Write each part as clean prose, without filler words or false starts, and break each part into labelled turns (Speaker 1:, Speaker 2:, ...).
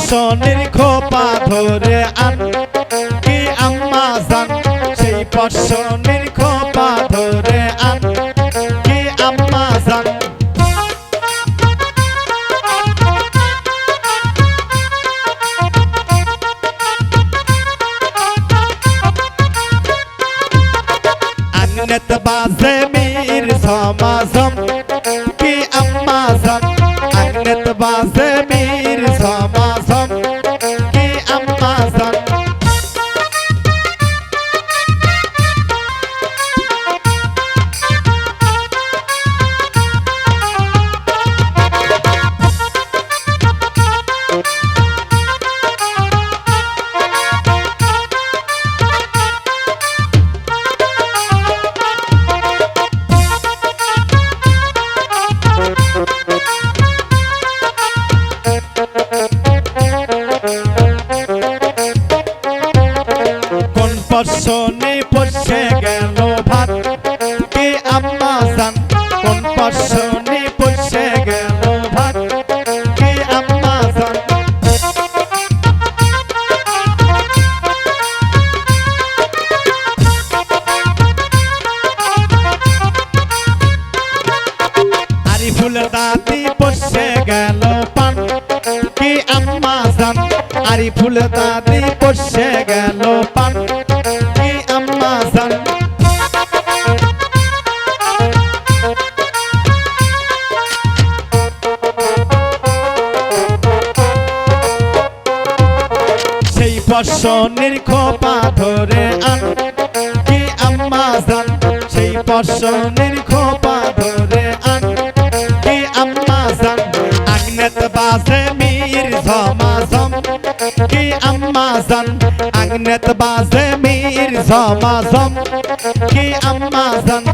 Speaker 1: পশনের খোপা ধরে আন কি আম্মা জান সেই পশনের খোপা ধরে আন কি আম্মা জান আঙ্গনত বাজে মীর সমাজম কি আম্মা জান আঙ্গনত বাজে মীর সমাজম কি আম্মা জান পশনে পড়ছে গেল ভাত কি আম্মা জান কোন পশনে পড়ছে গেল ভাত কি আম্মা জান আরিফুল দাদি পড়ছে গেল পান কি আম্মা জান আরিফুল দাদি পড়ছে গেল পান কি আম্মা জান সেই পশনের খোপা ধরে আন কি আম্মা জান সেই পশনের খোপা ধরে আন কি আম্মা জান আঙ্গনত বাজে মীর সমাজম কি আম্মা জান আঙ্গনত বাজে মীর সমাজম কি আম্মা জান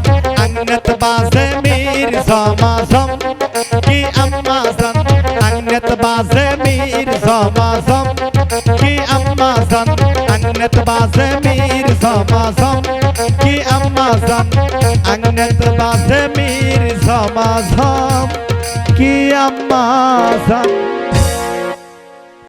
Speaker 1: আঙ্গনত বাজে মীর সমাজম কি আম্মা জান আঙ্গনত বাজে মীর সমাজম কি আম্মা জান আঙ্গনত বাজে মীর সমাজম কি আম্মা জান আঙ্গনত বাজে মীর সমাজম কি আম্মা জান